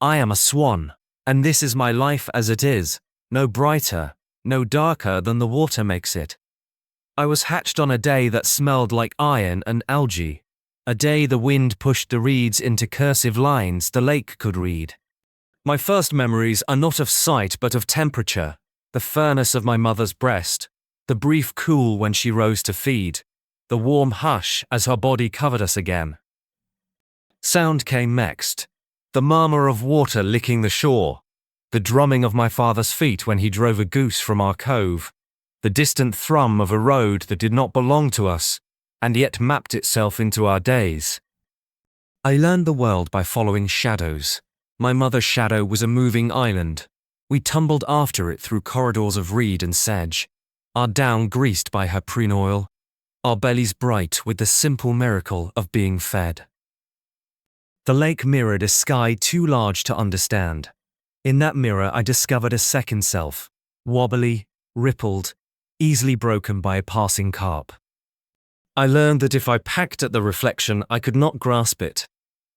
I am a swan, and this is my life as it is, no brighter, no darker than the water makes it. I was hatched on a day that smelled like iron and algae, a day the wind pushed the reeds into cursive lines the lake could read. My first memories are not of sight but of temperature, the furnace of my mother's breast, the brief cool when she rose to feed, the warm hush as her body covered us again. Sound came next, the murmur of water licking the shore, the drumming of my father's feet when he drove a goose from our cove, the distant thrum of a road that did not belong to us, and yet mapped itself into our days. I learned the world by following shadows. My mother's shadow was a moving island. We tumbled after it through corridors of reed and sedge, our down greased by her prune oil, our bellies bright with the simple miracle of being fed. The lake mirrored a sky too large to understand. In that mirror I discovered a second self, wobbly, rippled, easily broken by a passing carp. I learned that if I pecked at the reflection I could not grasp it,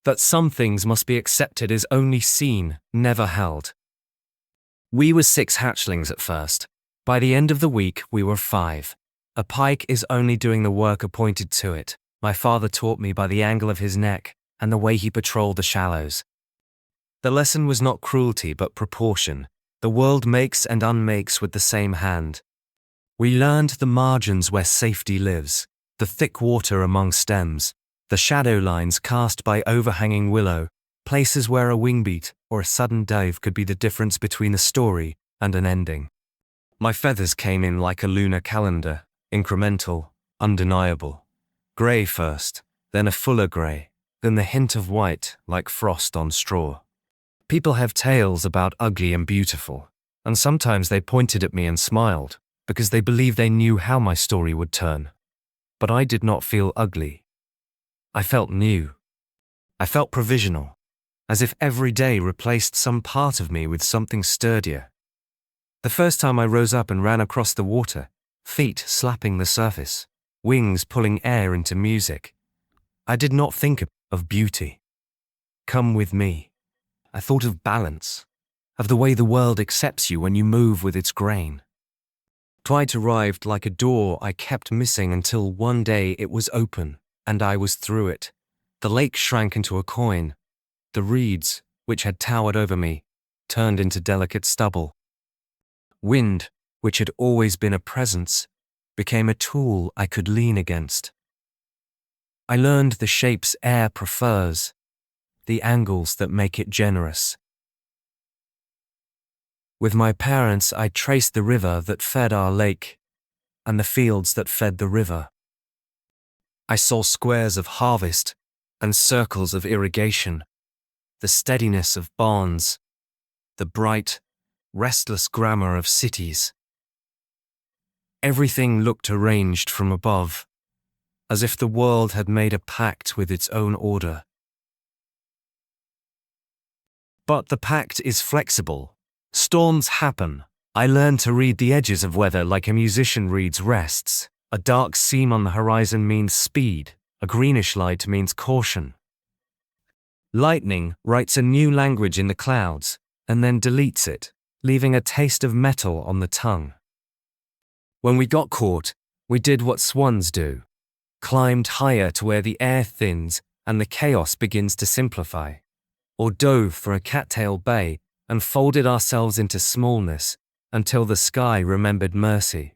that some things must be accepted as only seen, never held. We were 6 hatchlings at first. By the end of the week we were 5. A pike is only doing the work appointed to it. My father taught me by the angle of his neck and the way he patrolled the shallows. The lesson was not cruelty but proportion. The world makes and unmakes with the same hand. We learned the margins where safety lives, the thick water among stems, the shadow lines cast by overhanging willow, places where a wingbeat or a sudden dive could be the difference between a story and an ending. My feathers came in like a lunar calendar, incremental, undeniable. Grey first, then a fuller grey, then the hint of white like frost on straw. People have tales about ugly and beautiful, and sometimes they pointed at me and smiled, because they believed they knew how my story would turn. But I did not feel ugly. I felt new. I felt provisional, as if every day replaced some part of me with something sturdier. The first time I rose up and ran across the water, feet slapping the surface, wings pulling air into music, I did not think of beauty. Come with me. I thought of balance, of the way the world accepts you when you move with its grain. Twilight arrived like a door I kept missing until one day it was open, and I was through it. The lake shrank into a coin. The reeds, which had towered over me, turned into delicate stubble. Wind, which had always been a presence, became a tool I could lean against. I learned the shapes air prefers, the angles that make it generous. With my parents, I traced the river that fed our lake and the fields that fed the river. I saw squares of harvest and circles of irrigation, the steadiness of barns, the bright, restless grammar of cities. Everything looked arranged from above, as if the world had made a pact with its own order. But the pact is flexible. Storms happen. I learned to read the edges of weather like a musician reads rests. A dark seam on the horizon means speed. A greenish light means caution. Lightning writes a new language in the clouds and then deletes it, leaving a taste of metal on the tongue. When we got caught, we did what swans do, climbed higher to where the air thins and the chaos begins to simplify, or dove for a cattail bay and folded ourselves into smallness until the sky remembered mercy.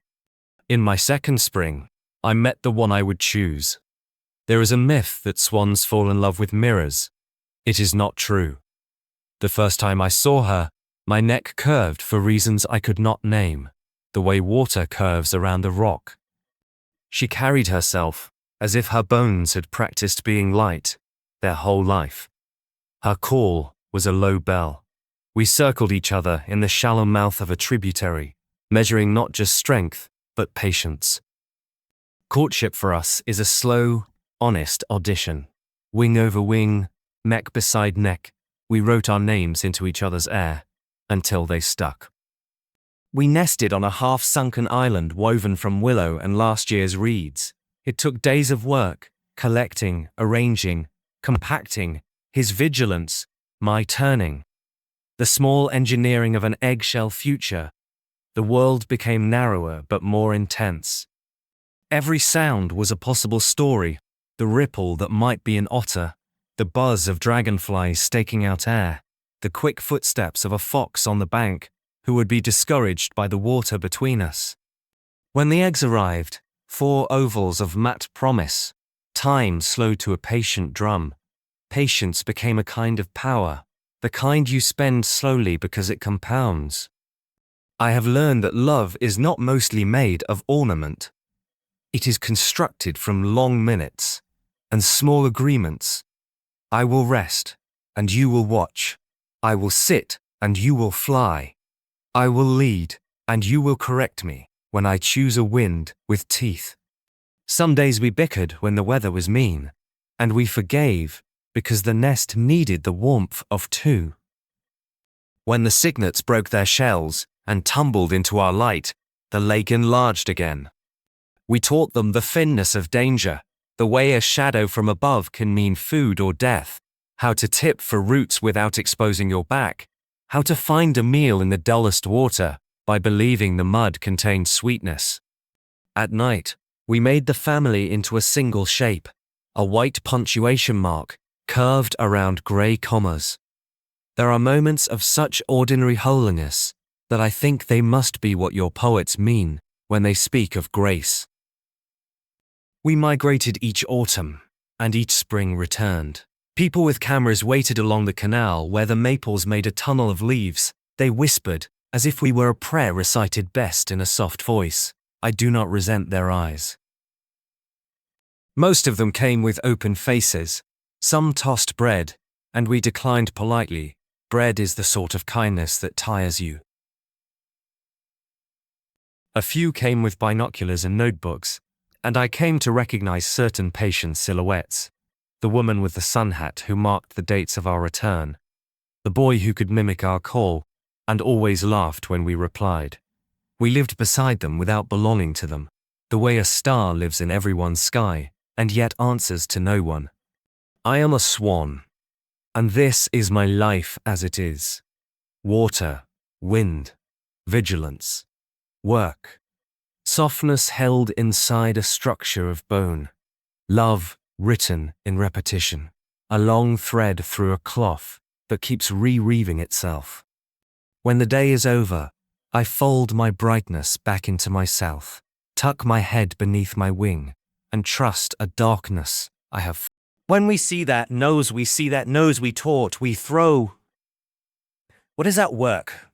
In my second spring, I met the one I would choose. There is a myth that swans fall in love with mirrors. It is not true. The first time I saw her, my neck curved for reasons I could not name, the way water curves around a rock. She carried herself as if her bones had practiced being light their whole life. Her call was a low bell. We circled each other in the shallow mouth of a tributary, measuring not just strength, but patience. Courtship for us is a slow, honest audition. Wing over wing, neck beside neck, we wrote our names into each other's air, until they stuck. We nested on a half-sunken island woven from willow and last year's reeds. It took days of work, collecting, arranging, compacting, his vigilance, my turning, The small engineering of an eggshell future. The world became narrower but more intense. Every sound was a possible story, the ripple that might be an otter, the buzz of dragonflies staking out air, the quick footsteps of a fox on the bank who would be discouraged by the water between us. When the eggs arrived, 4 ovals of matte promise, time slowed to a patient drum. Patience became a kind of power, the kind you spend slowly because it compounds. I have learned that love is not mostly made of ornament. It is constructed from long minutes and small agreements. I will rest, and you will watch. I will sit, and you will fly. I will lead, and you will correct me when I choose a wind with teeth. Some days we bickered when the weather was mean, and we forgave because the nest needed the warmth of 2. When the cygnets broke their shells and tumbled into our light, the lake enlarged again. We taught them the thinness of danger, the way a shadow from above can mean food or death, how to tip for roots without exposing your back, how to find a meal in the dullest water by believing the mud contained sweetness. At night, we made the family into a single shape, a white punctuation mark curved around grey commas. There are moments of such ordinary holiness that I think they must be what your poets mean when they speak of grace. We migrated each autumn, and each spring returned. People with cameras waited along the canal where the maples made a tunnel of leaves. They whispered, as if we were a prayer recited best in a soft voice. I do not resent their eyes. Most of them came with open faces. Some tossed bread, and we declined politely. Bread is the sort of kindness that tires you. A few came with binoculars and notebooks, and I came to recognize certain patient silhouettes. The woman with the sun hat who marked the dates of our return. The boy who could mimic our call, and always laughed when we replied. We lived beside them without belonging to them, the way a star lives in everyone's sky, and yet answers to no one. I am a swan, and this is my life as it is. Water, wind, vigilance, work, softness held inside a structure of bone, love written in repetition, a long thread through a cloth that keeps reweaving itself. When the day is over, I fold my brightness back into myself, tuck my head beneath my wing, and trust a darkness I have. When we see that nose we taught, we throw. What is that work?